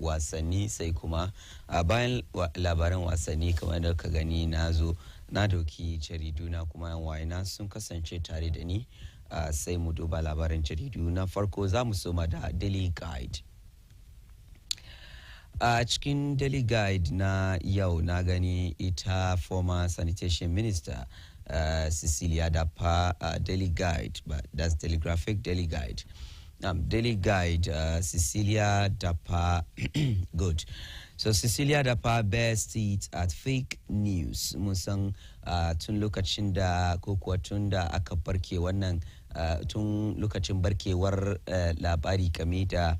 wasanni sai kuma bayan labaran wasanni kamar da ka gani na zo na dauki jariduna kuma yan wayena sun kasance tare da ni sai mu duba labaran jaridu. Na farko za mu soma da Daily Guide. A cikin Daily Guide na yau na gani ita former sanitation minister Cecilia Dapa Daily Guide, but that's Telegraphic Daily Guide. Daily Guide, Cecilia Dapa, good. So Cecilia Dapa bears teeth at fake news. Musan tun lokacin da ko kuwa tun da aka barke wannan tun lokacin barkewar labari game da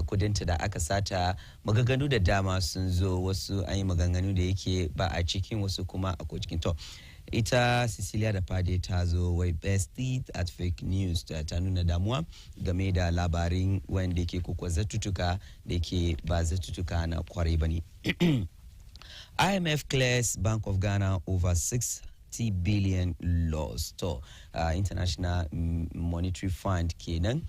kudinta da aka sata, maganganu da dama sun zo, wasu an yi maganganu da yake ba a cikin, wasu kuma a cikin. To ita Cecilia Dapa ta zo wai best teeth at fake news, ta nuna damuwa game da labarin wanda yake kokwa zatutuka da yake ba zatutuka na kwarai bane. IMF clears Bank of Ghana over 60 billion loss. To International Monetary Fund kenan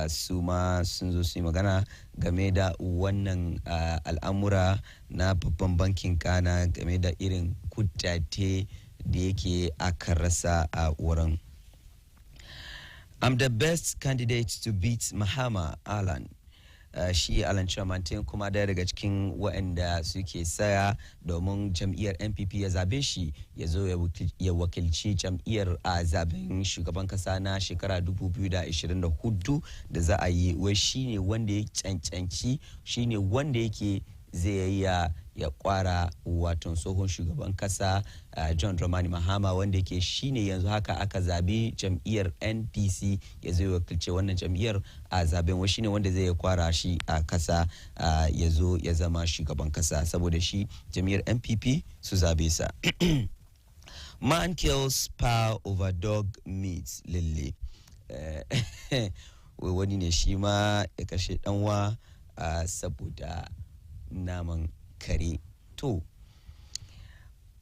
su ma sun zo su yi magana game da wannan al'amura na babban bankin Ghana game da irin kudade da yake aka rasa a wurin. I'm the best candidate to beat Mahama Alan. Shi Alan Chamantin kuma daya daga cikin waɗanda suke saya domin jam'iyyar NPP ya zabe shi ya zo ya wakilci jam'iyyar a zaben shugaban kasa na shekara 2024 da za a yi. Wai shine wanda ya cancanci, shine wanda yake zai ya kwara wato tsohon shugaban kasa John Dramani Mahama, wanda yake shine yanzu haka aka zabi jam'iyyar NPC ya zai wakilce wannan jam'iyyar a zaben. Wai shine wanda zai kwara shi a kasa ya zo ya zama shugaban kasa saboda shi jam'iyyar NPP su zabe sa. Man kills pal over dog meat lille. Wani ne shi ma ya kashe danwa saboda naman kare. To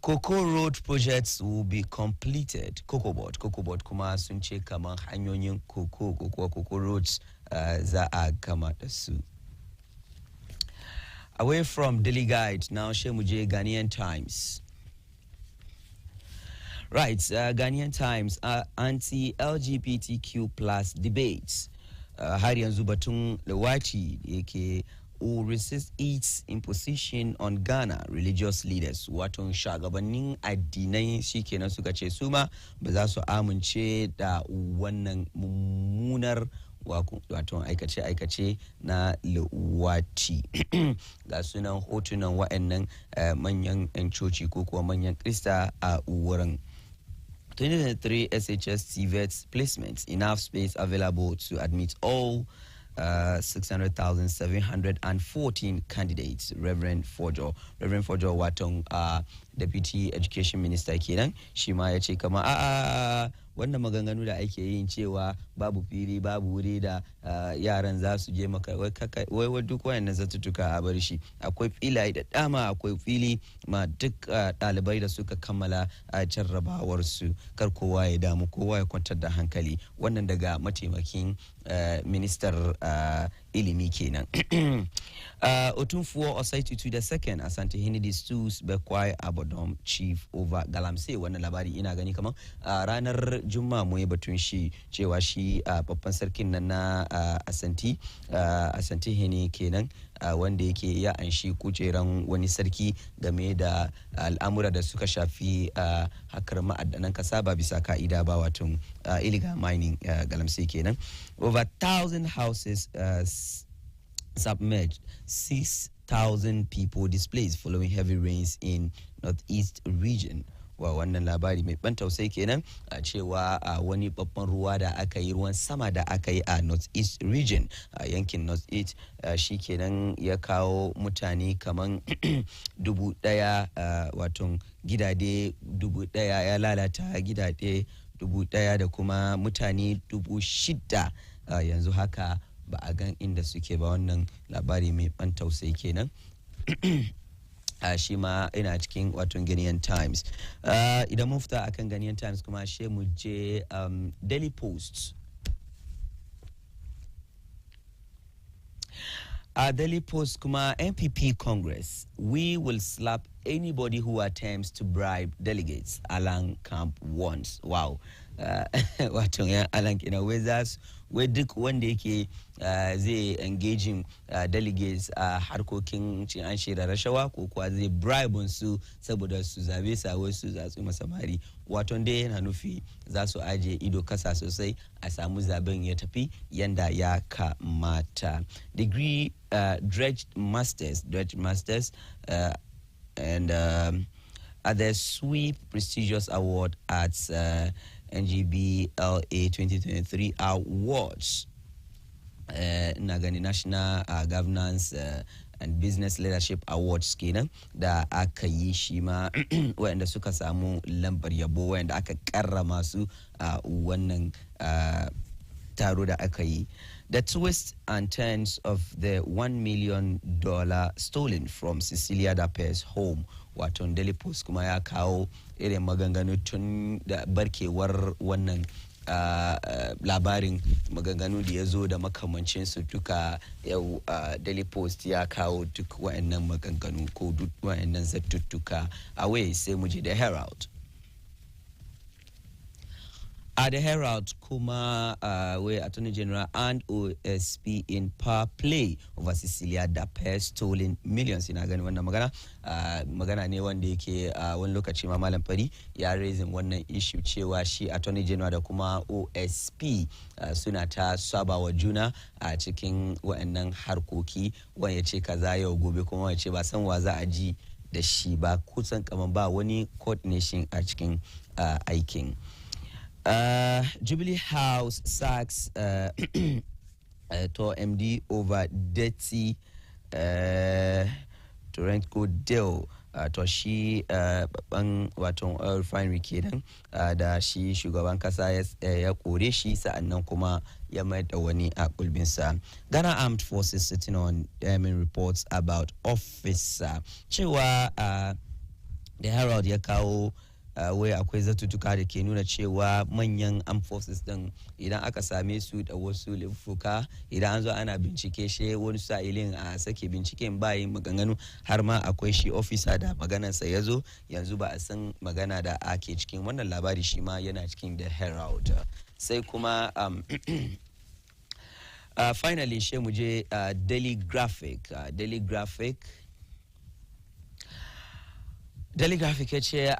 Cocoa Road projects will be completed. Cocobot kuma sun ce kamar hanyoyin Cocoa Roads za a gama da su. Away from Daily Guide, now Shemuje Ghanaian Times. Right, Ghanaian Times, anti-LGBTQ plus debates. Har yanzu batun Lawati yake will resist its imposition on Ghana religious leaders. Wato shagabannin addinai shikenan suka ce su ma ba za su amince da wannan mummunar wato aikace na luwati. Ga sunan hotunan wa'annan manyan 'yan coci ko kuwa manyan krista a wurin. 2023 SHS TVET placements, enough space available to admit all 600,714 candidates. Reverend Fojo waton Deputy Education Minister kenan, shi ma ya ce kama wannan maganganu da ake yin cewa babu fili babu wuri da yaran za su je maka wai duk wayannan zatutuka a bar shi. Akwai filaye da dama, akwai fili ma duk ɗalibai da suka kammala jarrabawar su. Kar kowa ya damu, kowa ya kwantar da hankali. Wannan daga mataimakin ministar ilimi kenan. Otunfuo Osaitutu the second Asante Hinidi Stus Bekwai Abodom chief over Galamse. Wannan labari ina gani kaman ranar Juma'a mu yi batun shi cewa shi babban sarkin nan na Asante Hini kenan wanda yake ya anshi kujeran wani sarki game da al'amura da suka shafi hakar ma'adanan kasa ba bisa ka'ida ba, wato illegal mining. Galamse kenan. Over 1,000 houses submerged, 6,000 people displaced following heavy rains in northeast region. Wa wannan labari mai ban tausayi kenan a cewa wani babban ruwa da aka yi, ruwan sama da aka yi a northeast region, a yankin northeast, shi kenan ya kawo mutane kaman 1,000, wato gidade 1,000, ya lalata gidade 1,000 da kuma mutane 6,000 yanzu haka ba a gan inda suke ba. Wannan labari mai ban tausayi kenan. Shi ma ina cikin wato Ghanaian Times. Idan mun fita akan Ghanaian Times kuma she mu je Daily Post. Daily Post kuma NPP Congress, we will slap anybody who attempts to bribe delegates. Alan Camp once. Wow. Wato ya Alan kina wai duk wanda yake zai engaging delegates a harkokin cin an da rashawa ko kuwa zai bribe su saboda su zabe sa wai su za su masa mari. Wato dai yana nufi za su aje ido kasa sosai a samu zaben ya tafi yanda ya kamata. Degree dredged masters and at the sweep prestigious award at NGBLA 2023 awards Nagani National Governance and Business Leadership Awards kenan da aka yi shi ma waɗanda suka samu lambar yabo waɗanda aka karrama su a wannan taro da aka yi. The twists and turns of the $1 million stolen from Cecilia Dape's home. Wato Daily Post kuma ya kawo irin maganganu tun da barkewar wannan labarin maganganu da ya zo da makamancinsu duka yau Daily Post ya kawo duk wa'annan maganganu ko duk wa'annan zattuttuka away sai mu je da Herald. The Herald kuma where Attorney General and OSP in power play over Cecilia Dape's stolen millions. Ina gani wannan magana ne wanda yake wani lokaci ma Malam Fari ya raising wannan issue cewa shi Attorney General da kuma OSP suna ta saba wa juna a cikin wa'annan harkoki, wani ya ce kaza yau gobe kuma wani ya ce ba san wa za a ji da shi ba, kusan kaman ba wani coordination a cikin aikin. Jubilee House sacks to MD over dirty Torrentco deal. To shi babban wato oil refinery kenan da shi shugaban kasa ya kore shi sa'annan kuma ya mai da wani a kulbinsa. Ghana Armed Forces sitting on reports about officer cewa the Herald ya kawo wai akwai zatutuka da ke nuna cewa manyan armed forces din idan aka same su da wasu laifuka idan an zo ana bincike shi wani sa'ilin a sake binciken bayin maganganu har ma akwai shi officer da maganarsa ya zo yanzu ba a san magana da ake cikin wannan labari shi ma yana cikin the Herald. Sai kuma finally shi mu je Daily Graphic. Daily Graphic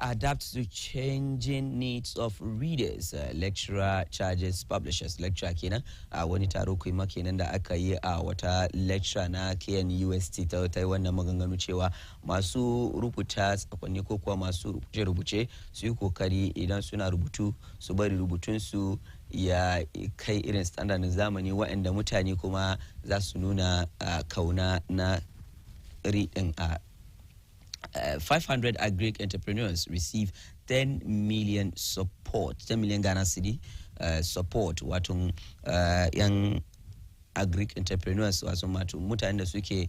adapts to changing needs of readers. Lecturer charges publishers. Lecturer kenan wani taro kuma kenan da aka yi a wata lecture na KNUST ta wannan maganganu cewa masu rubuta sakonni ko kuwa masu rubuce su yi kokari idan suna rubutu su bari rubutunsu ya kai irin standard zamani waɗanda mutane kuma za su nuna kauna na reading 500 agri entrepreneurs receive 10 million Ghana cedi support wato yan agri entrepreneurs wato mutanen da suke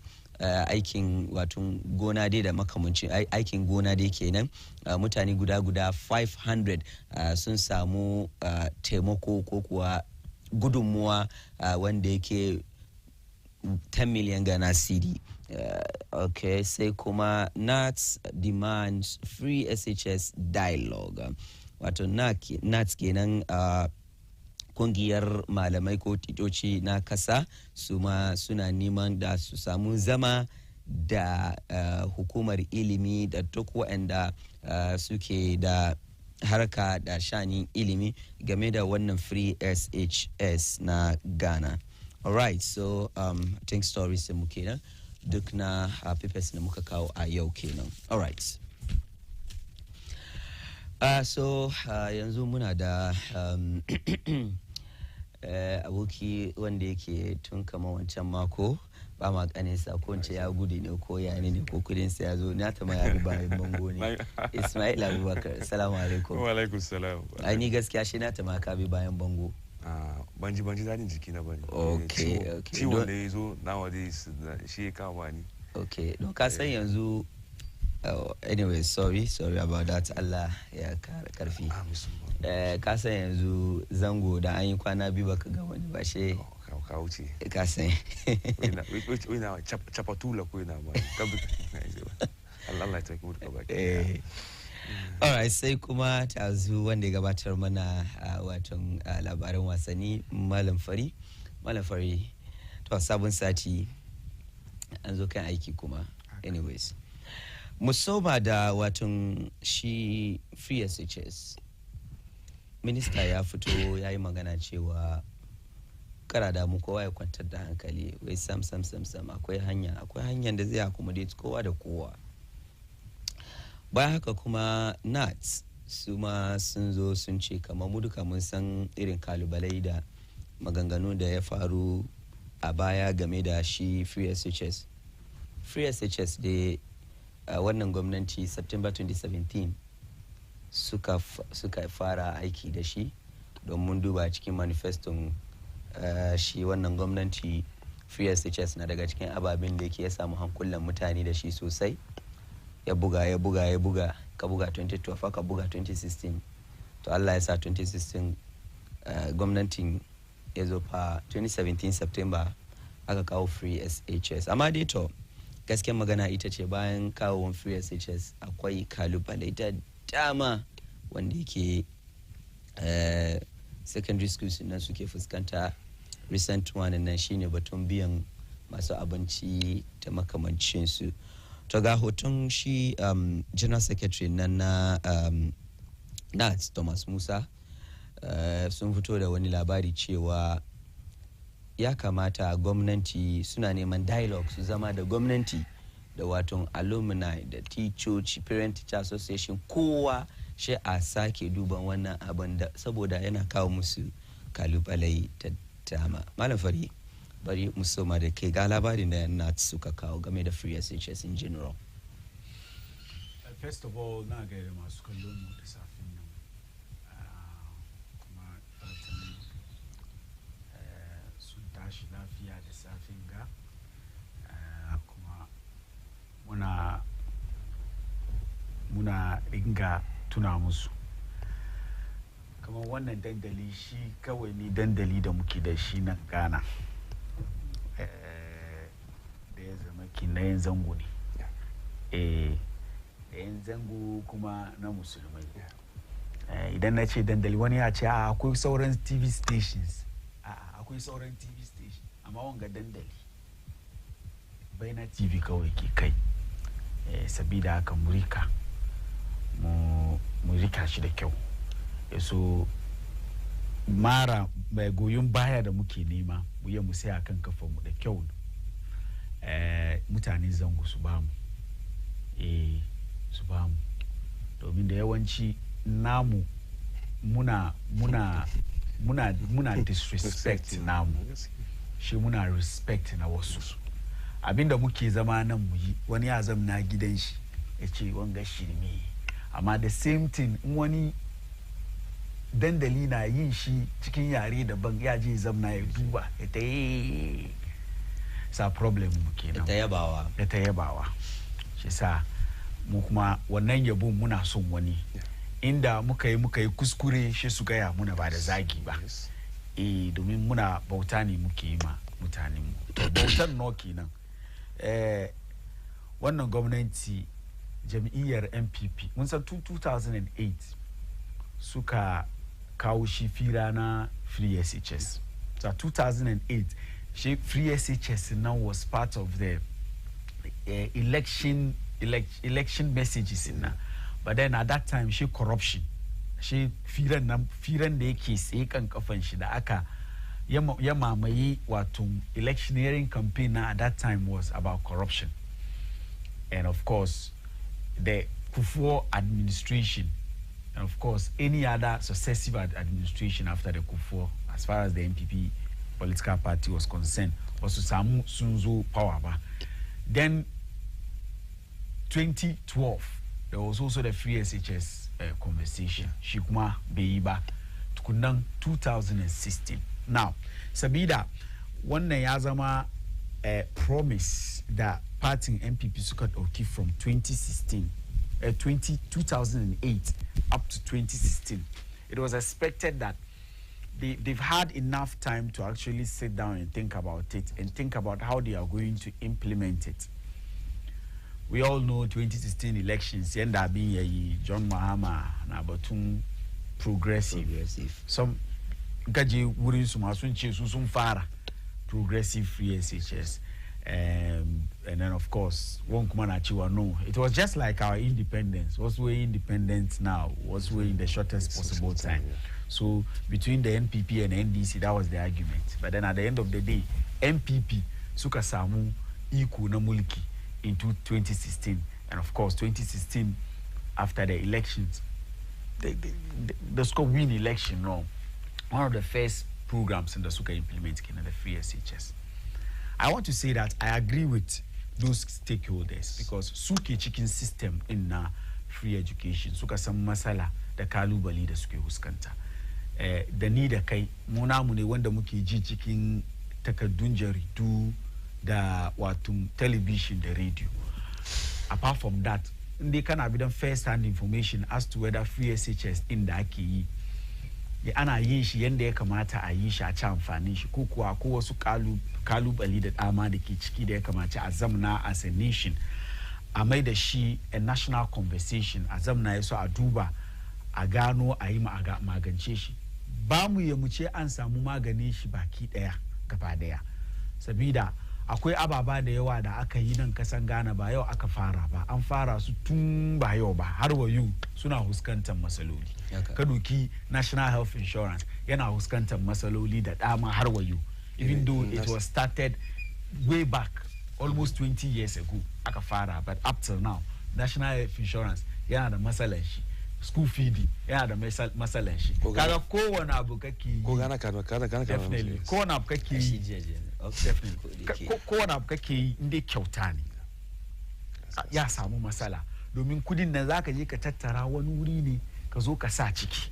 aikin wato gona dai da makamancin aikin gona dai kenan mutane guda 500 sun samu taimako ko kuwa gudunmuwa wanda yake 10 million Ghana cedi. Okay, sai kuma NATS demands free SHS dialogue. Wato NATS kenan kungiyar malamai ko titoci na kasa suna neman da su samu zama da hukumar ilimi da duk waɗanda suke da harka da shanin ilimi game da wannan free SHS na Ghana. All right, so I think stories sai muke nan duk na papers da muka kawo a yau kenan. All right. So yanzu muna da aboki wanda yake tun kama wancan mako ba ma kanin sa ko ce ya gudu ne ko ya ne ko kudin sa ya zo na ta ya bi bayan bango ne. Ismail Abubakar, assalamu alaikum. Wa alaikum salam. Ai ni gaskiya shi na ta ka bi bayan bango. Banji zadin jiki na bane. Okay. Ciwon da ya zo nowadays shi ya kama ni. Okay, don ka san yanzu anyway, sorry about that. Allah ya kara karfi. Ka san yanzu zango da an yi kwana biyu baka ga wani ba she ka wuce ka san wai na chapatula ko ina ba Allah ya take mu duka baki alright sai kuma ta zu wanda ya gabatar mana watan labaran wasanni malam fari to sabon sati an zo kan aiki kuma anyways musoma da watan shi free SHS minista ya fito ya yi magana cewa kara da mu kowa ya kwantar da hankali wai sam akwai hanyar da zai accommodate kowa da kowa. Bayan haka kuma nats su ma sun zo sun ce kamar mu duka mun san irin kalubalai da maganganu da ya faru a baya game da shi free SHS da wannan gwamnati September 2017 suka fara aiki da shi don mun duba cikin manifeston shi wannan gwamnati free SHS na daga cikin ababen da yake ya samu hankulan mutane da shi sosai. Ya buga ka buga 2012 ka buga 2016 to Allah ya sa 2016 gwamnatin ya zo fa 2017 September aka kawo free SHS amma dai to gaskiyar magana ita ce bayan kawo free SHS akwai kalubale da dama wanda yake secondary schools nan suke fuskanta. Recent one nan shine batun biyan masu abinci da makamancinsu. To ga hoton shi general secretary nan na nats Thomas Musa sun fito da wani labari cewa ya kamata gwamnati suna neman dialogue su zama da gwamnati da waton alumni da teacher parent teacher association kowa shi a sake duban wannan abin da saboda yana kawo musu kalubalai ta dama. Malam Fari bari musoma da kai ga labarin da nats suka kawo game da free SHS in general. First of all na gaida masu kallon mu da safin nan kuma fatan sun tashi lafiya da safin ga kuma muna ringa tuna musu kamar wannan dandali shi kawai ne dandali da muke da shi nan Ghana da ya zama kinayen zango ne da yan zango kuma na musulmai idan na ce dandali wani ya ce akwai sauran TV stations akwai sauran TV station amma wanga dandali bai na TV kawai ke kai sabida haka mu rika shi da kyau yaso mara mai goyon baya da muke nema mu yi mu sai akan kafan mu da kyau mutane zango su ba mu domin da yawanci namu muna disrespect namu shi muna respect na wasu abinda muke zama nan mu yi wani ya zamna gidan shi ya ce wanga shirme amma the same thing wani dandali na yin shi cikin yare daban ya je zamna ya duba ya ta yi sa problem mu kenan ya ta yabawa shi sa mu kuma wannan yabo muna son wani inda muka yi kuskure shi su gaya muna ba da zagi ba domin muna bauta ne muke yi ma mutanen mu to bautan no kenan wannan gwamnati jam'iyyar NPP mun san 2008 suka kawo shi fira na free SHS so 2008 she free SHS now was part of the election messages in na but then at that time she corruption she firan da yake sai kan kafan shi da aka ya mamaye wato electioneering campaign na at that time was about corruption and of course the Kufuor administration and of course any other successive administration after the Kufuor as far as the NPP political party was concerned was samu sunzo power ba. Then 2012 there was also the free SHS conversation shikuma beiba tukunan 2016 now sabida wannan ya zama promise da party NPP suka dauki from 2008 up to 2016 it was expected that they've had enough time to actually sit down and think about it and think about how they are going to implement it. We all know 2016 elections, yenda being John Mahama na Batum progressive. Some gaji wurin su masun ce su sun fara progressive free SHS. And then of course one Kumanachiwa no. It was just like our independence. What's we independent now? What's we in the shortest possible time? So between the NPP and NDC, that was the argument. But then at the end of the day, NPP suka samu iku na mulki into 2016, and of course 2016 after the elections, the score win election. No, one of the first programs in the Suka implement in the free SHS. I want to say that I agree with those stakeholders because Suki chicken system in free education, Suka some masala the kalubali da suke huskanta. Da ni da kai muna mu ne wanda muke ji cikin takardun jaridu da wato television da radio. Apart from that, they can have first hand information as to whether free SHS in da ake yi. Ana yin shi yanda ya kamata a yi shi a ci amfanin shi ko kuwa ko wasu kalubali da dama da ke ciki da ya kamata a zamna as a nation a mai da shi a national conversation a zamna ya so a duba a gano a yi magance shi ba mu ya muce an samu maganin shi baki daya gaba daya sabida akwai ababa da yawa da aka yi nan kasan Ghana ba yau aka fara ba an fara su tun ba yau ba har wayo suna huskantar masaloli ka doki national health insurance yana huskantar masaloli da dama har wayo even though it was started way back almost 20 years ago aka fara but up till now national health insurance yana da matsalan shi school feeding yana da matsalan shi kaga kowane abu kake ko gana definitely kowane abu kake kowane abu kake yi inda kyauta ne ya samu matsala domin kudin nan zaka je ka tattara wani wuri ne ka zo ka sa ciki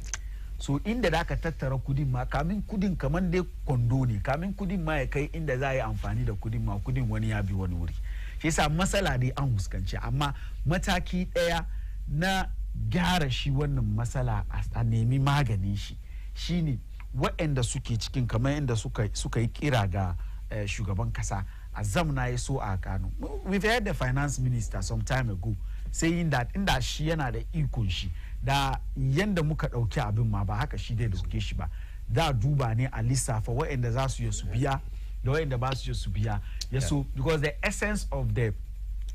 so inda zaka tattara kudin ma kamin kudin kaman dai kwando ne kamin kudin ma ya kai inda za a yi amfani da kudin ma kudin wani ya bi wani wuri shi yasa matsala dai an huskanci amma mataki daya na gyara shi wannan matsala a nemi maganin shi shine waɗanda suke cikin kamar yadda suka yi kira ga shugaban kasa a zamna ya so a Kano. We've heard the finance minister some time ago saying that inda shi yana da ikon shi da yanda muka dauki abin ma ba haka shi dai dauke shi ba da duba ne a lissafa waɗanda za su yi su biya da waɗanda ba su yi su biya ya so because the essence of the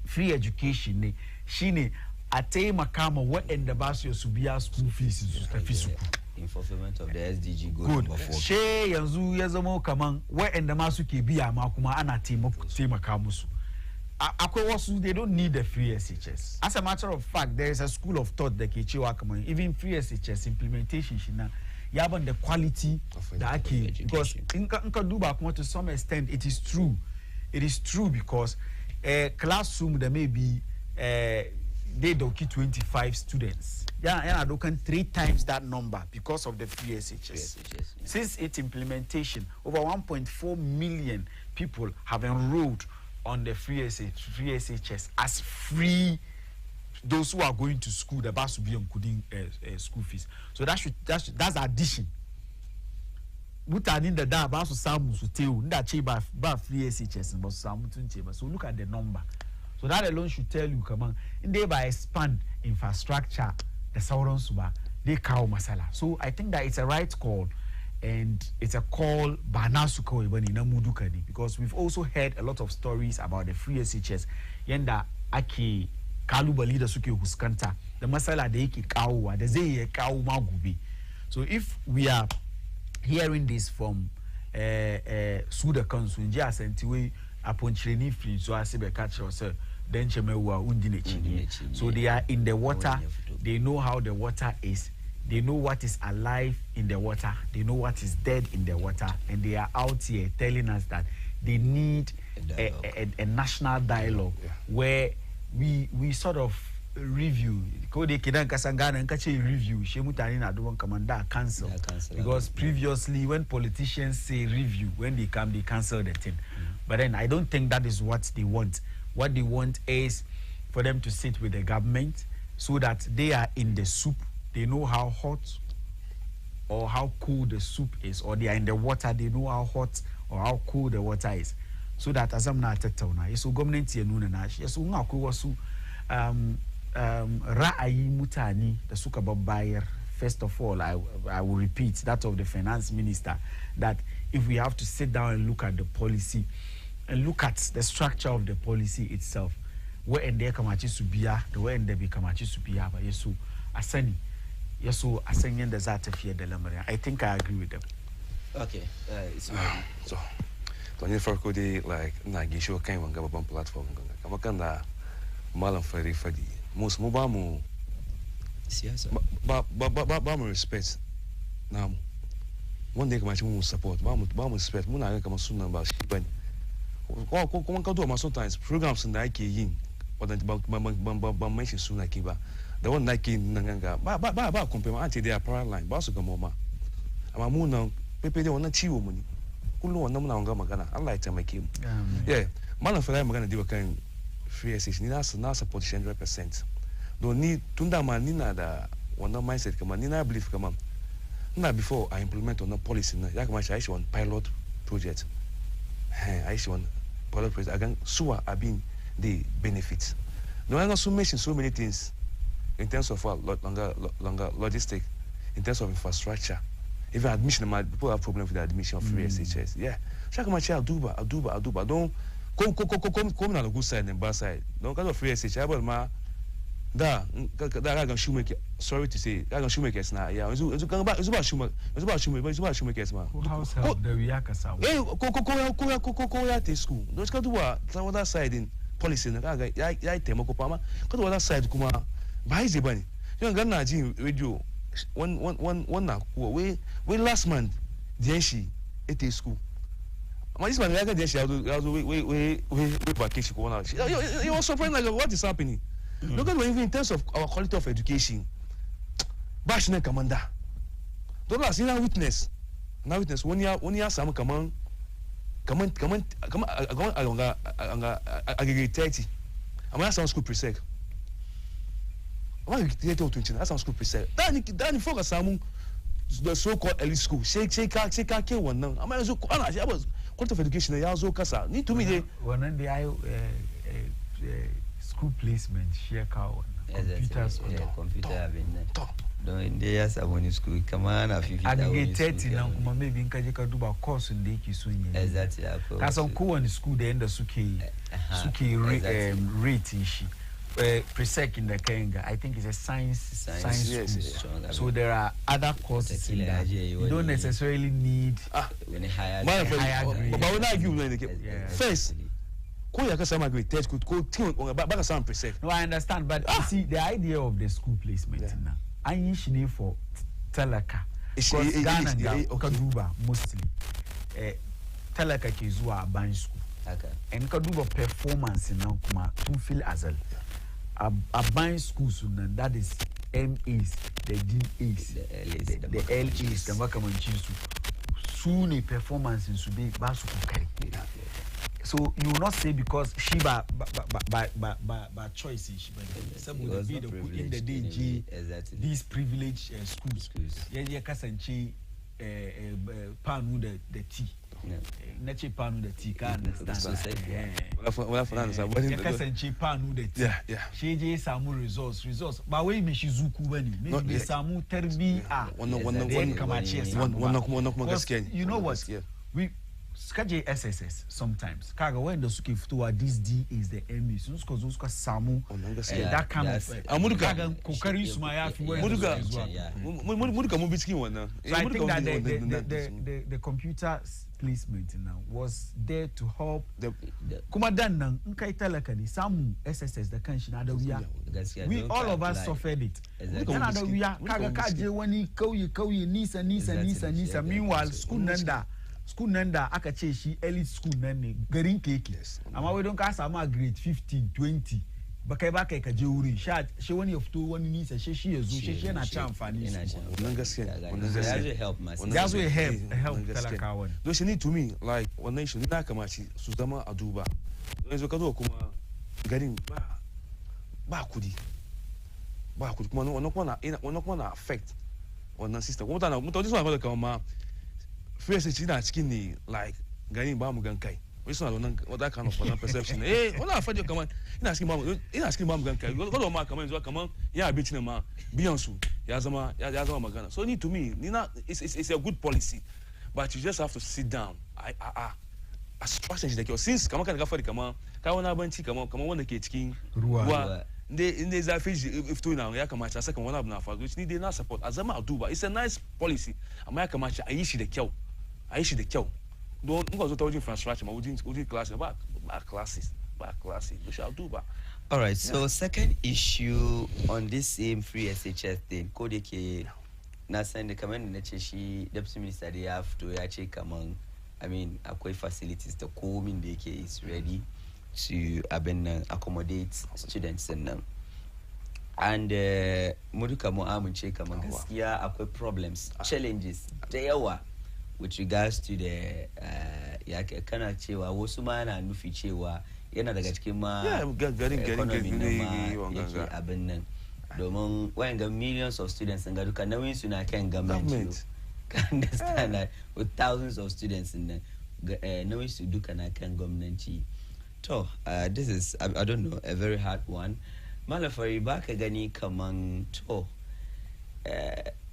free education ne shine a taimaka ma waɗanda ba su yi su biya school fees su tafi su in fulfillment of the SDG goal good number 4. she yanzu ya zama kaman waɗanda ma suke biya ma kuma ana taimaka musu akwai wasu they don't need the free SHS. As a matter of fact, there is a school of thought that ke cewa kaman even free SHS implementation shi na ya ban the quality da ake because in ka duba kuma to some extent it is true because classroom da maybe they doki 25 students. Yeah, dokan 3 times that number because of the free SHS. Yeah. Since its implementation, over 1.4 million people have enrolled on the free SHS as free. Those who are going to school, the bus will be including school fees. So that's addition. Mutani da ba su samu su teu nda che ba free SHS ba su samu tun che ba. So look at the number. So that alone should tell you, come on, in they by expand infrastructure, the sauransu ba, they kawo masala. So I think that it's a right call, and it's a call banasuko even in Amudukani, because we've also heard a lot of stories about the free SHS. Yenda aki kalubali da suke huskanta, the masala da yake kawo, da zai kawo magube. So if we are hearing this from Suda Council, nje asentiwe upon training free, so I say be catch yourself. So they are in the water, they know how the water is, they know what is alive in the water, they know what is dead in the water, and they are out here telling us that they need a national dialogue where we sort of review. Review, cancel. Because previously when politicians say review, when they come, they cancel the thing. But then I don't think that is what they want. What they want is for them to sit with the government so that they are in the soup. They know how hot or how cold the soup is, or they are in the water, they know how hot or how cold the water is. So that as I'm not tetona, so government here no na yes unga ko wasu ra'ayi mutani da suka babbayar. First of all, I will repeat that of the finance minister, that if we have to sit down and look at the policy and look at the structure of the policy itself, where and there kamachi subia, the way and there be kamachi subia, but yesu asani, yesu asani and the Zatafia de Lamaria. I think I agree with them. Okay, it's so Tony Farco de like Nagisho came on Gabon platform. Kamakanda Malam Fadi Fadi. Most Mubamu. Yes, ba mu respect na mu wanda ya kamace mu support ba mu respect muna ga kamar sunan ba shi bane kuma ka duba sometimes programs da ake yin wadanda ban mention suna ke ba da wanda ake nan ganga ba compare an ce da power line ba su ga mu ma amma mu nan pepe da wannan ciwo mu ne kullum wannan muna ga magana Allah ya taimake mu yeah malam fara magana da kan free assist ni na support 100%. Don't need tunda man nina da wannan mindset kama nina believe kama na before I implement on a policy na ya kama I should one pilot project I should one pilot project again suwa abin the benefits no I also mention so many things in terms of longer logistic, in terms of infrastructure, even admission. People have problem with the admission of free SHS. Yeah, shaka machi aduba don't come na the good side and bad side. Don't kind of free SHS but ma da ga shoemaker, sorry to say ga shoemakers na yeah it's about shoemakers ma house help the we akasa ko ya te school those ka duwa the other side in policy na ga ya tema ko pama ka the other side kuma ba ize bane you ga na ji radio one na ko we last month the she at school ama this man ga the she we vacation ko na you was surprised like what is happening. Look at even in terms of our quality of education. Bashne commander. Don't last in witness. Now witness one year some come aggregate 30. I'm not some school presec. I'm not 20. That's some school presec. Then focus some the so-called elite school. Shake one now. I'm not so quality of education. They also kasa. Need to me they one day school placement share car computer having don't they as a one school come on a 50 aggregate 30 now kuma maybe nkaje ka duba course nde yake so yin exactly ka san kowane school da yanda suke rating shi presec in the Kenga I think it's a science yes. School. So there are other courses in that you don't necessarily need when higher grade but when I give first no, I understand, but you see, the idea of the school placement now, I usually for Telaka, because Ghana and Kaduba mostly, Telaka Kizua Ban school, and Kaduba performance in Nankuma to feel as a Ban school, that is MAs, the DAs, the LAs, the Makamanchisu, soon a performance in Subi Basu Kari. So you will not say because Shiba by choice in Shiba. Some would be the put in the DG these privileged schools. Yeah, Kasanchi panu the tea. Nache panu the tea can understand. Kasanchi panu the tea. Yeah. She samu results. But we me shizuku bani. Maybe samu terbi you know what? We Skaje SSS sometimes. Kaga when the suki futuwa this D is the ME. So usko samu that kind of Kaga kokari sumaya fi when Muduka mubitiki wana. So I think that the computer placement now was there to help kuma dan nan in kai talaka ne samu SSS da kanshi na da wuya. We all of us suffered it. Kana da wuya kaga kaje wani kauye nisa meanwhile school nan da aka ce shi elite school nan ne garin keke amma wai don ka samu grade 15 20 bakai ka je wurin shi wani ya fito wani nisa shi ya zo shi yana ci amfani wannan gaskiya ya zo help talakawa don shi need to me like wannan shi na kamaci su zama a duba don yanzu ka zo kuma garin ba kudi kuma wannan kuma na affect wannan system kuma mutane suna fada kamar ma free SHS na cikin ne like gani ba mu gan kai wai suna wannan that kind of perception wannan fadi kamar ina cikin ba mu gan kai gwada ma kamar yanzu kamar ya abinci ne ma biyan su ya zama magana so to me it's a good policy but you just have to sit down a strategy da kyau since kamar kan gafari kamar kai wani abanci kamar wanda ke cikin ruwa inda zafi ifto na ya kamata a saka wani abu na faru ni dai na support a zama a duba it's a nice policy amma ya kamata a yi shi da kyau don in ka zo ta wajen infrastructure ma wajen classes ba classes we shall duba. All right, so second issue on this same free SHS thing ko da ke na san da kamar na ce shi deputy minister da ya fito ya ce kaman I mean akwai facilities da komin da yake is ready to accommodate students in them. And mu duka mu amince kaman gaskiya akwai problems, challenges da yawa with regards to the ya kana cewa wasu ma na nufi cewa yana daga cikin ma economy na ma yake abin nan domin wayan ga millions of students ga duka nauyin su na kan government understand that with thousands of students in there nauyin su duka na kan gwamnati to this is I don't know a very hard one malafari baka gani kaman to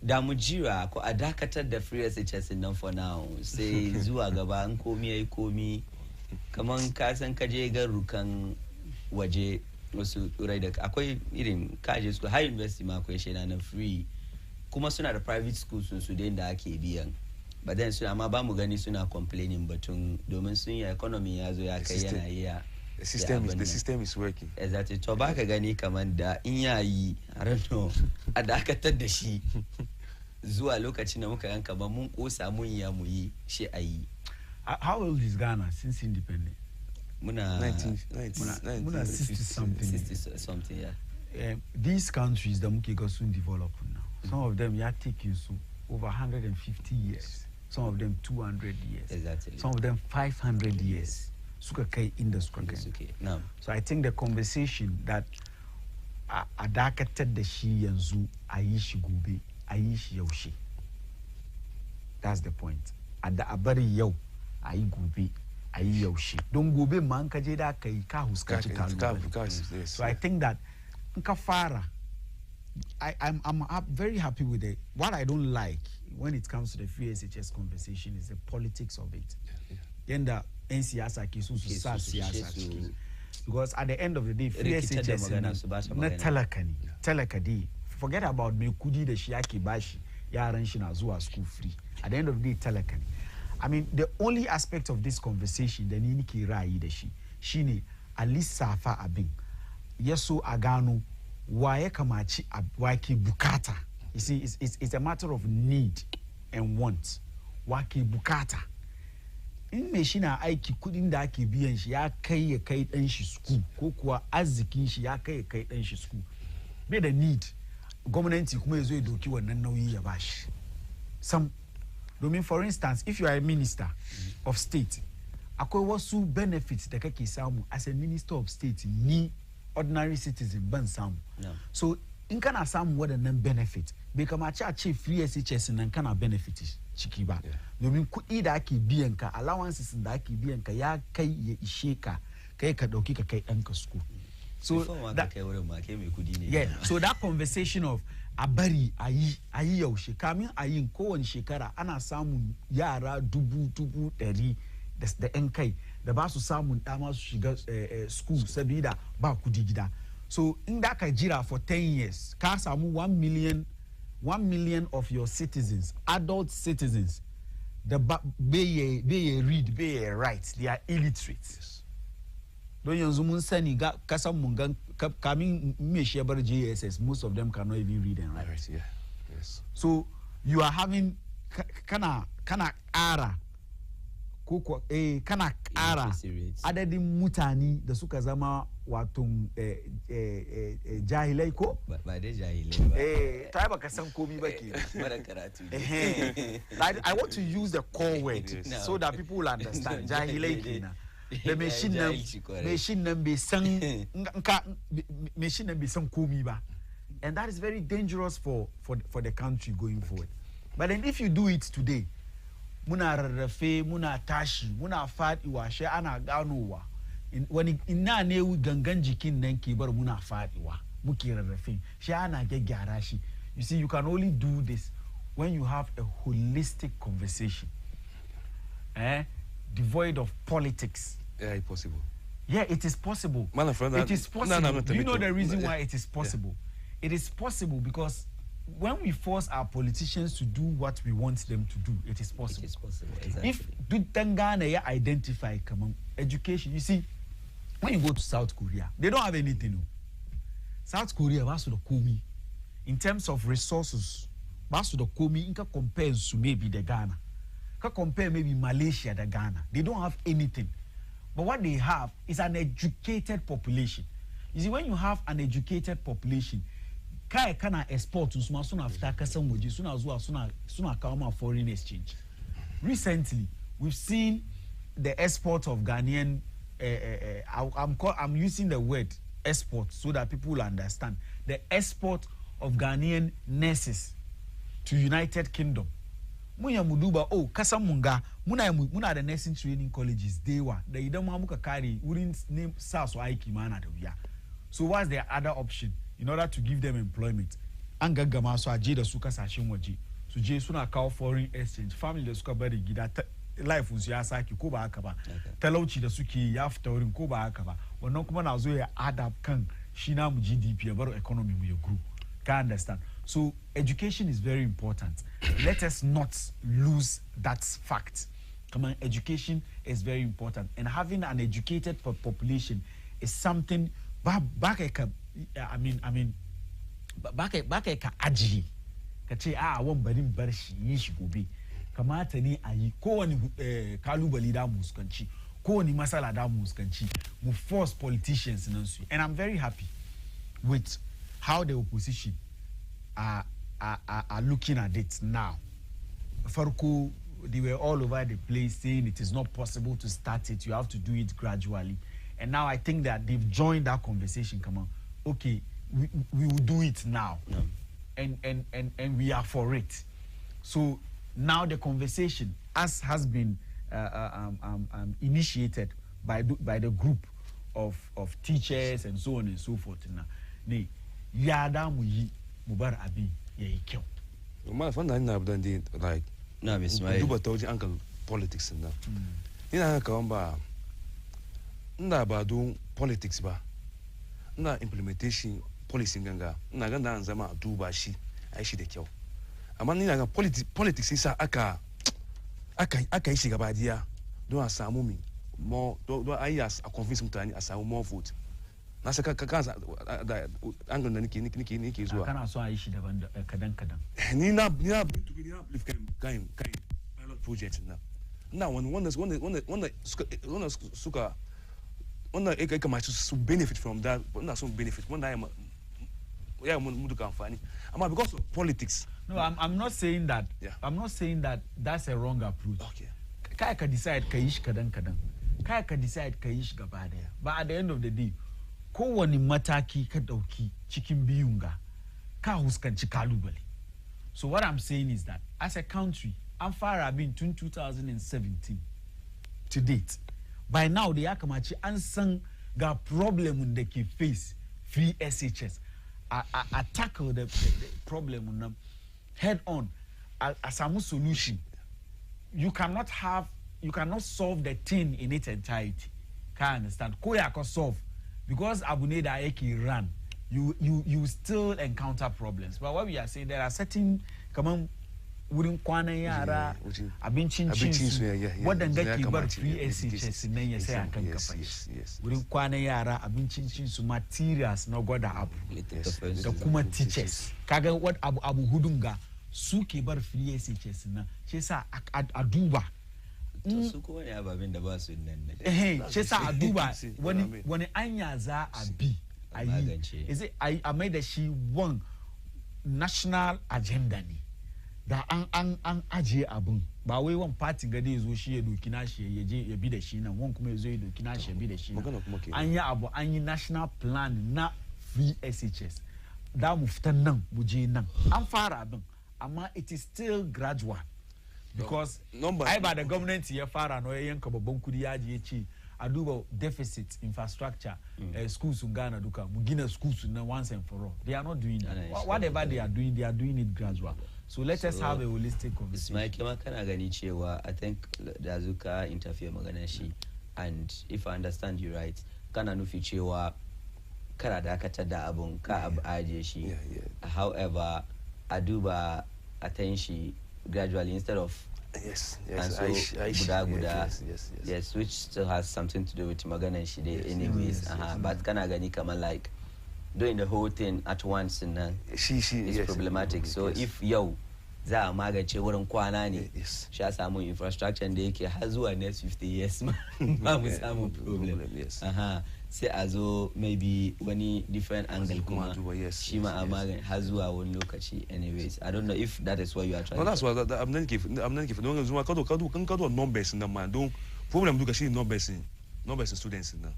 da mu jira ko a dakatar da free SHS nan for now sai zuwa gaba an komi yayi komi kaman ka san kaje garukan waje wasu turai da akwai irin kaje su high university ma akwai shena na free kuma suna da private schools su da ake biyan but then suna amma ba mu gani suna complaining batun domin sun yi economy ya zo ya kai yana iya the system is working exactly to baka gani kaman da in yayi I don't know a dakatar da shi zuwa lokacin da muka yanka ba mun kosa mun ya mu yi shi ayi. How old is Ghana since independent? Muna 60 something yeah. These countries that muke ga sun develop now. Some of them ya taking so over 150 years. Some of them 200 years. Exactly. Some of them 500 years. Suka kai industry. No. So I think the conversation that a dakatar da shi yanzu a yi shi gobe a yi shi yaushe. That's the point. A bari yau a yi gobe a yi yaushe. Don gobe ma an kaje da ka yi ka huskaci kalubale. So I think that in ka fara I'm very happy with it. What I don't like when it comes to the free SHS conversation is the politics of it. Yanda en siyasa ke so su sa siyasa ciki. Because at the end of the day free SHS na talaka dai forget about me kudi da shi yake bashi yaran shi na zuwa school free. At the end of the day talaka ne. I mean the only aspect of this conversation da ni nake ra'ayi da shi shine a lissafa abin yaso a gano wa ya kamaci wa ke bukata. You see it's a matter of need and want. Wa ke bukata. In me shi na aiki kudin da ake biyan shi ya kai ya kai dan shi school ko kuwa arzikin shi ya kai ya kai dan shi school bai da need gwamnati kuma yazo ya doki wannan nauyi ya bashi sam domin for instance if you are a minister of state akwai wasu benefits da kake samu as a minister of state ni ordinary citizen ban samu so in kana samu waɗannan benefit bai kamace a ce free SHS nan kana benefit ciki ba domin kuɗi da ake biyan ka allowances da ake biyan ka ya kai ya ishe ka kai ka dauki ka kai ɗanka school so that so that conversation of a bari ayi yaushe kamin ayin kowane shekara ana samun yara dubu ɗari da yan kai da ba su samun dama su shiga school sabida ba kudi gida so in da ka jira for 10 years ka samu 1 million of your citizens adult citizens the be read be write they are illiterate don yanzu mun sani ga kasan mun gan kamin me shi bar JSS most of them cannot even read and write yes so you are having kana ƙara ko kana ƙara adadin mutane da suka zama wato jahilai ko ba dai jahilai ba ta baka san komi ba ke mara karatu I want to use the core word so that people will understand jahilai kenan da mai shin nan bai san komi ba And that is very dangerous for the country going forward. But then if you do it today, muna rarrafe, muna tashi, muna faɗiwa, shi ana ganowa. Wani ina ne gangan jikin nan ke bar muna faɗiwa, muke rarrafe, shi ana gyara shi. You see, you can only do this when you have a holistic conversation, devoid of politics. Yeah, it's possible. Yeah, it is possible. It is possible. Do you know the reason why it is possible? Yeah. It is possible because when we force our politicians to do what we want them to do, it is possible. It is possible, exactly. If Tangana identify education, you see, when you go to South Korea, they don't have anything. No. South Korea, in terms of resources, compares to maybe the Ghana. Compare maybe Malaysia to Ghana. They don't have anything. But what they have is an educated population. You see, when you have an educated population, kai kana export suna after kasan waje suna kawo foreign exchange. Recently, we've seen the export of Ghanaian. I'm using the word export so that people will understand. The export of Ghanaian nurses to United Kingdom. Munya muduba kasamunga muna the nursing training colleges dewa da idan ma muka kare wurin name sa su aiki mana da wuya. So what's their other option in order to give them employment? An gaggama su aje da su kasashen waje su je suna kawo foreign exchange, family da suka bari gida life su ya saki ko ba haka ba, talauci da suke ya fita wurin ko ba haka ba, wannan kuma na zo ya adapt kan shi na mu GDP ya bar economy mu ya grow. Can understand? So education is very important. Let us not lose that fact. Come on, education is very important, and having an educated population is something. Back aji. Kace wan barin bar shi yi shi gobe. Kamata ni ayi kowani kalubali da muskanci, kowani masala da muskanci. Mu force politicians nan su. And I'm very happy with how the opposition are looking at it now. Farko, they were all over the place saying it is not possible to start it, you have to do it gradually. And now I think that they've joined that conversation. Come on, okay, we will do it now. And we are for it. So now the conversation has been initiated by the group of teachers and so on and so forth. Now, yada muyi mubar abi yayi kyau. Ma fa nan na abdan di like na bismai duba tauji ankal politics na. Ina ka ba nda ba don politics ba. Na implementation policy ganga. Na ganda an zama duba shi ai shi da kyau. Amma ni na ga politics isa aka yi shi gaba diya don a samu mi more don ai as a convince mutane a samu more vote. Na saka kansa da angle da nake zuwa kana so a yi shi daban kadan ni na believe kan pilot project na wanda suka wanda kama su benefit from that, wanda sun benefit wanda ya mun duka amfani, amma because of politics. No, I'm not saying that. Yeah. I'm not saying that that's a wrong approach. Okay. Kai ka decide ka yi shi kadan kai ka decide ka yi shi gaba daya, but at the end of the day kowani mataki ka dauki cikin biyun ga ka huskanci kalubale. So what I'm saying is that as a country, an fara bin tun 2017 to date. By now da ya kamaci an san ga problem da ke face free SHS. I tackle the problem head on. A samu solution. You cannot solve the thing in its entirety. Can't understand? Koya can solve. Because Abuneda Eki ran, you still encounter problems. But what we are saying, there are certain wurin kwanan yara abincin su wadanda ke bar free SHS nan ya sai akan kafa wurin kwanan yara abincin su materials na gwada abu da kuma teachers kaga what abu hudun ga su ke bar free SHS nan shi sa a duba su ko ne ababin da ba su nan shi sa a duba wani anya za a bi a yi is it a mai da shi one national agenda ne da an ajiye abun ba wai wan party ga dai zo shi ya doki nashi ya je ya bi da shi nan wan kuma ya zo ya doki nashi ya bi da shi an yi abu an yi national plan na free SHS da mu fitan nan mu je nan an fara abin amma it is still gradual because ai ba da government ya fara no ya yanka babban kudi ya je ya ce a duba deficit infrastructure schools in Ghana duka mu gina schools na once and for all. They are not doing that. Whatever they are doing it gradual. So let us have a holistic conversation. Ismail kima kana gani cewa I think da zuka interfere magana shi, and if I understand you right kana nufi cewa kana dakatar da abun ka ajiye shi, however a duba a tan shi gradually instead of yes, and so yes, which still has something to do with magana shi dai anyways. But kana gani kamar like doing the whole thing at once and is problematic. So if yau za a magance wurin kwana ne shi a samu infrastructure da yake har zuwa next 50 years ba mu samu problem. Sai a zo maybe wani different angle kuma shi ma a magance har zuwa wani lokaci. Anyways, I don't know if that is what you are trying. No, that's what I'm not giving. Don zuma kado numbers na man don problem duka shi numbers students na.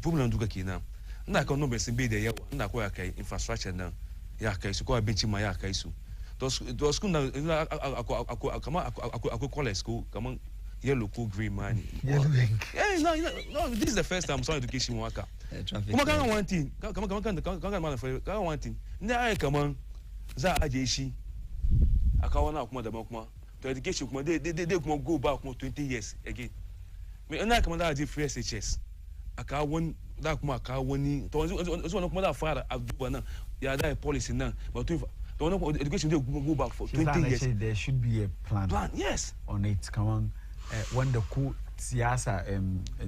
Problem duka kenan. Ina kan numbers bai da yawa. Ina koya kai infrastructure nan ya kai su ko abinci ma ya kai su. To school na ako college school kaman yellow cool green man. Yellow ink. No, this is the first time someone education waka. Kuma kan one thing, kan one thing. Ina ai kaman za a aje shi aka wana kuma daban kuma to education kuma they kuma go back kuma 20 years again. Me ina kaman da aje free SHS aka wani da kuma aka wani to wanzu kuma da fara abubuwa nan ya da policy nan but to education they go back for 20 years. There should be a plan, yes, on it. Come on, wanda ku siyasa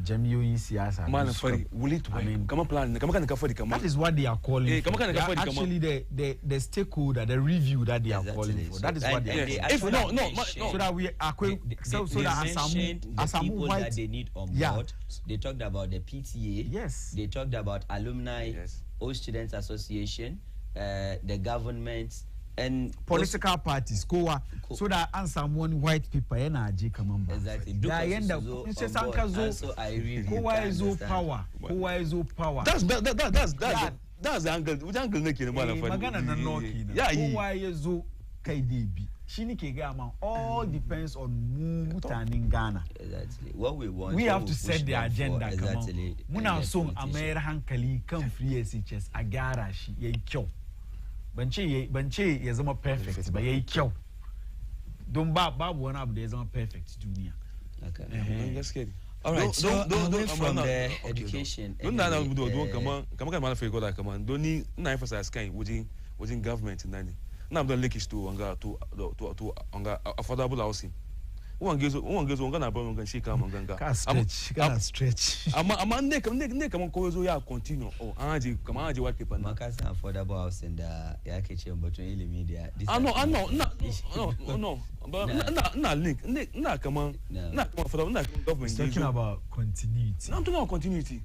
jami'oyin siyasa man fari will it come plan come kan ka fari come. That is what they are calling for. Actually the stakeholder, the review that they are calling for, that is what they are. If no so that we are so that people that they need on board. They talked about the PTA, yes, they talked about alumni, old students association, the government and political parties so that and someone white people energy come. Exactly. Power. That's the angle. Which angle make you magana na no kina. Kai debi. Shini ke gama all depends on mutanin Ghana. Exactly. What we want. We have to set the agenda. Exactly. Muna son a mayar hankali kan free SHS a gyara shi yayi kyau. Ban ce ya zama perfect ba yayi kyau. Don babu wani abu da ya zama perfect duniya. Okay. That's good. All right. So away from the education. Don't do come man for go come on. Don't need na emphasize kind within government nani. Na am don link to affordable housing. One goes na ba ngan shi kama nganga. Ka stretch. Ama ne kama ko zo ya continue. Oh, anaji white paper na. Makasa affordable housing da yake ce batun ilimi da. No. Na link. Na kama affordable na government. Talking about continuity. No, I'm talking about continuity.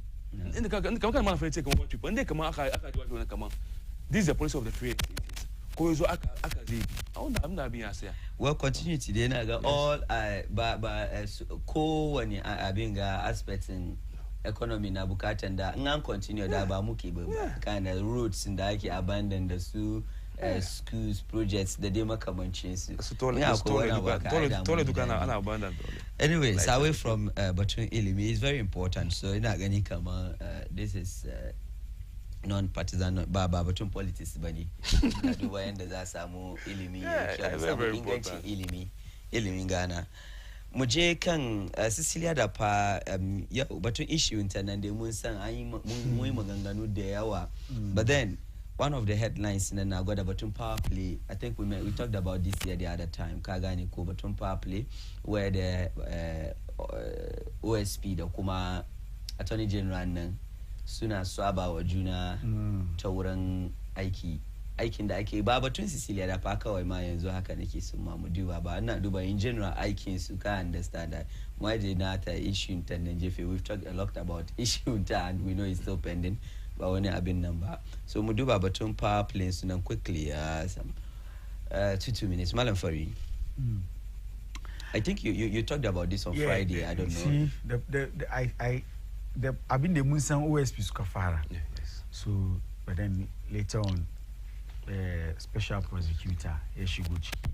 In the kama man for take white people. Ne kama aka white kama. This is the policy of the free. I'm not being asked. Well, continuity then I got all kowane abin ga aspects in economy na bukatan da ngan continue da ba muke ba kind of roads da ake abandon da su schools projects da dai makamancin su. Tole dukana ana abandon. Anyways, away from batun ilimi is very important. So ina gani kama this is non-partisan ba batun politics bane. Na duba yanda za samu ilimi ya samu ingancin ilimin Ghana. Mu je kan Cecilia da fa yau batun issue ta nan dai mun san an yi maganganu da yawa. But then one of the headlines na gwada batun power play. I think we talked about this here the other time. Ka gane ko batun power play where the OSP da kuma Attorney General nan suna swaba wa juna ta wurin aikin da ake ba batun Cecilia da fa kawai ma yanzu haka nake sun ma mu duba ba ina duba in general aikin su ka understand that why they not issue ta nan jefe. We've talked a lot about issue ta and we know it's still pending ba wani abin nan ba. So mu duba batun power play su nan quickly some 2 minutes Malam Fari. I think you talked about this on Friday. I don't know. See, I've been the Munsan OSP suka fara. Yes. So but then later on special prosecutor Yeshiguchiki,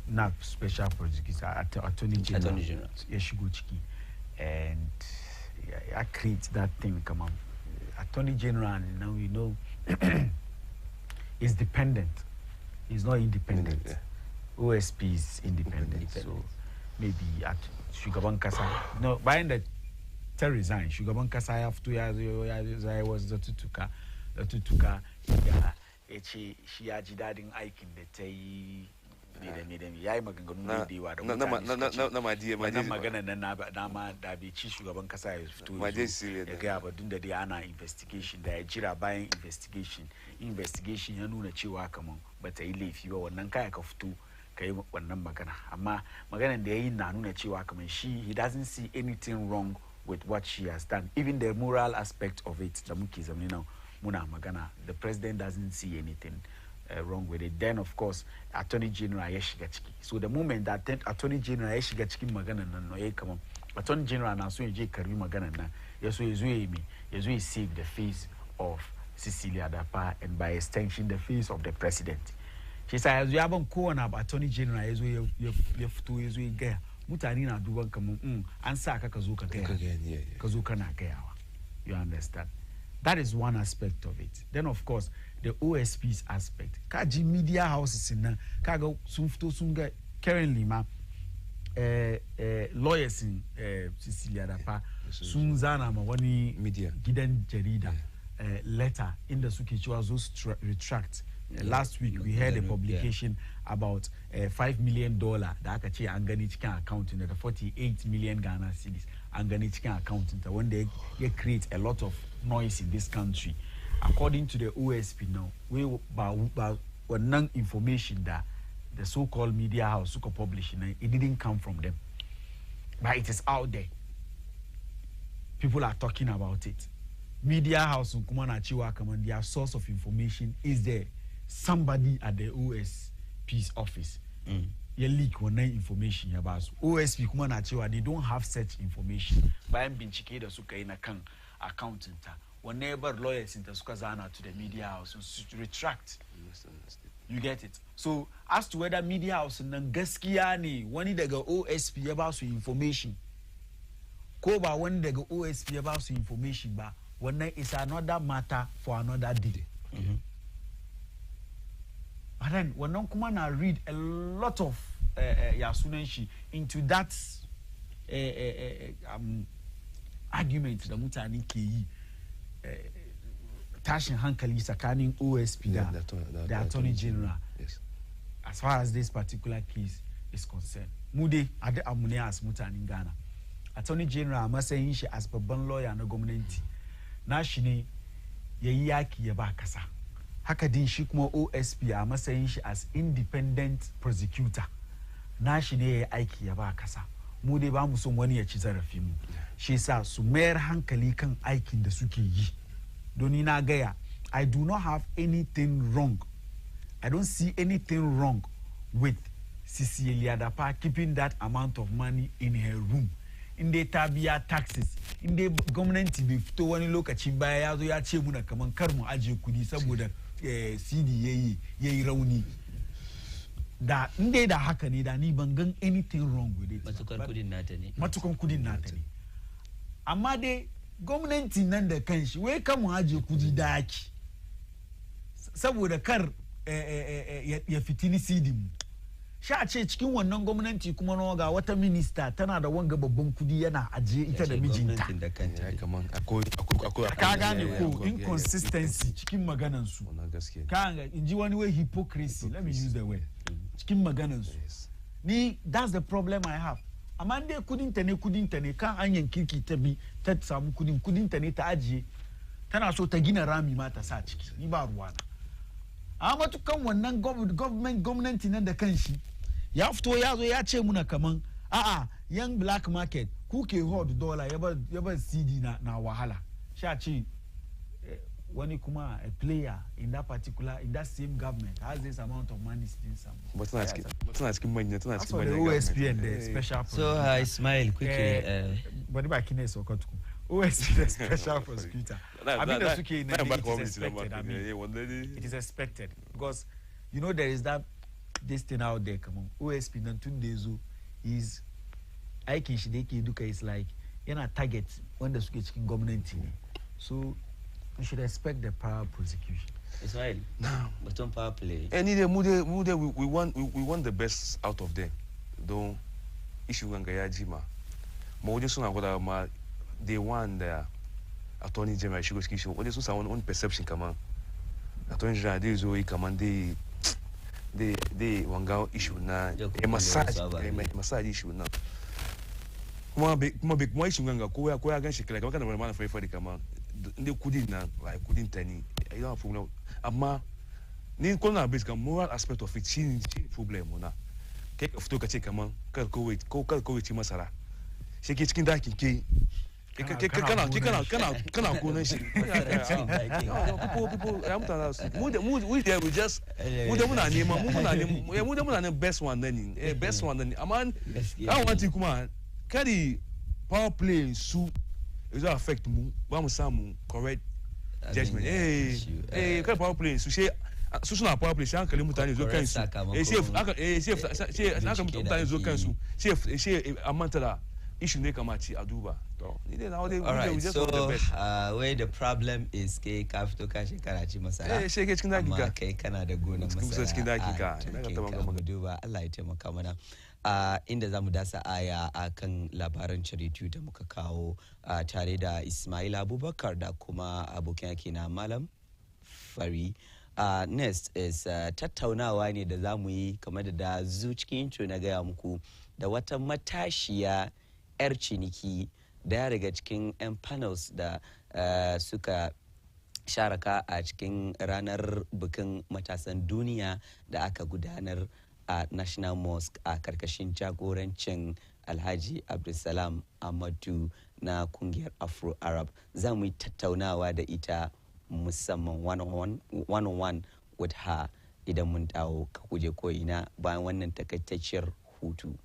not special prosecutor, attorney general Yeshiguchiki, and I create that thing. Come on, attorney general. Now we know is dependent. He's not independent. OSP is independent. So maybe at Shugaban Kasa. No, by the resign. Shugaban Kasa have 2 years. I was the tutuka. She ajidading aikin da ta yi ya yi maganganu da yawa da mutane magana na ma da bai ci shugaban kasa ya fito ya gaya ba dun da dai ana investigation da ya jira bayan investigation ya nuna cewa kaman ba ta yi laifi ba wannan kaya ka fito ka yi wannan magana amma maganan da ya yi na nuna cewa kaman he doesn't see anything wrong with what she has done, even the moral aspect of it da muke zamani now muna magana, the president doesn't see anything wrong with it. Then of course attorney general ya shiga ciki. So the moment that attorney general ya shiga cikin maganan nan no yayi kaman attorney general na so ya je karbi maganan nan ya so ya zo ya save the face of Cecilia Dapa and by extension the face of the president. Shi sa yazo ya ban kowane abu attorney general ya zo ya fito ya zo ya gaya mutane na duban kaman an sa ka zo ka gaya ka zo kana gayawa. You understand? That is one aspect of it. Then of course the OSP's aspect. Kaji media houses in kaga sun fito sun ga currently ma lawyers in Cecilia Dapa sun zana ma wani media gidan jarida letter inda suke cewa zo retract. Last week we had a publication about $5 million da aka ce an gani cikin accounting daga 48 million Ghana cedis an gani cikin accounting ta wanda ya create a lot of noise in this country. According to the OSP now, we ba wannan information that the so-called media house suka publish it didn't come from them, but it is out there. People are talking about it. Media house kuma na cewa kaman their source of information is there. Somebody at the OSP's office ya leak wannan information ya basu. OSP kuma na cewa they don't have such information. Bayan bincike da suka yi na kan accountant ta wannan ya bar lawyers ta suka zana to the media house to retract. You get it? So as to whether media house nan gaskiya ne wani daga OSP ya basu information ko ba wani daga OSP ya basu information ba, wannan is another matter for another day. But then wannan kuma na read a lot of yasunanshi into that argument da mutane ke yi tashin hankali tsakanin OSP da Attorney General. Yes. As far as this particular case is concerned. Mude ade amune as mutanen Ghana. Attorney General matsayin shi as babban lawyer na gwamnati. Na shi ne yayi yaki ya ba kasa. Haka din shi kuma OSP a matsayin shi as independent prosecutor. Na shi ne yayi aiki ya ba kasa. Mu dai ba mu son wani ya ci zarafi mu. Shi yasa su mayar hankali kan aikin da suke yi. Doni na gaya, I do not have anything wrong. I don't see anything wrong with Cecilia Dapa keeping that amount of money in her room. In the tabiya taxes, in the government bai fito wani lokaci baya ya zo ya ce muna kaman kar mu aje kudi saboda CD yayi rauni. Da inde da haka ne da ni ban gan anything wrong with it. Matukan kudin nata ne. Matukan kudin nata ne. Amma dai gwamnati nan da kanshi wai kan mu aje kudi daki. Saboda kar ya fitini CD mu. Sha ce cikin wannan gwamnati kuma nawa ga wata minista tana da wanga babban kudi yana aje ita da mijinta. Ka gane ko inconsistency cikin maganan su. Ka inji wani way hypocrisy, let me use the word. Cikin maganan su. Ni that's the problem I have. Amma dai kudin ta ne kan anyan kirki ta bi ta samu kudin ta ne ta ajiye. Tana so ta gina rami ma ta sa ciki. Ni ba ruwa na. Amma tukan wannan gwamnati nan da kanshi ya fito ya zo ya ce muna kaman young black market kuke hold dollar ya bar CD na wahala. Sha ce wani kuma a player in that same government has this amount of money still some. But tana cikin manya tana cikin manya. OSP and the special. So Ismail quickly bari ba kine so kotuku. OSP the special prosecutor. I mean, it is expected. I mean, it is expected because you know there is this thing out there. Come on, OSP Nantundezu is Aikin Shideki Duka is like a target when the Sukichikin government. So you should expect the power prosecution. Israel, but on power play. And we want the best out of them. Don't issue Gangaya Jima. Mojusuna what they want the attorney general she goes issue. What is our own perception come on? Attorney general they zo come on they wanga issue na a massage issue na. Kuma issue ganga ko ya ganshi kala kama kana mana fa di kama they couldn't tell I don't have problem. Amma ni ko na base moral aspect of it she problem na. Ke fito ka ce kaman kar ko wait masara. Shi ke cikin dakin ke kana konan shi. People we there we just muna neman best one nan ne best one nan amma I want to kuma kadi power play su is affect mu ba mu samu correct judgment kadi power play su she su suna power play sai hankali mutane zo kansu mutane zo kansu sai amanta da issue ne kamaci a duba to ni dai na wade we just want the best where the problem is ke ka fito ka shekara ci masara sai ke cikin daki ka kai kana da gonan masara cikin daki ka na ga duba Allah ya taimaka mana inda zamu dasa aya akan labaran charitu da muka kawo tare da Ismail Abubakar da kuma abokin yake na Malam Fari. Next is tattaunawa ne da za mu yi kamar da cikin intro na gaya muku da wata matashiya 'yar ciniki daya daga cikin 'yan panels da suka sharaka a cikin ranar bikin matasan duniya da aka gudanar a National Mosque a karkashin jagorancin Alhaji Abdulsalam Ahmadu na kungiyar Afro-Arab. Za mu yi tattaunawa da ita musamman one-on-one with her idan mun dawo ka kuje ko'ina bayan wannan takaitacciyar hutu.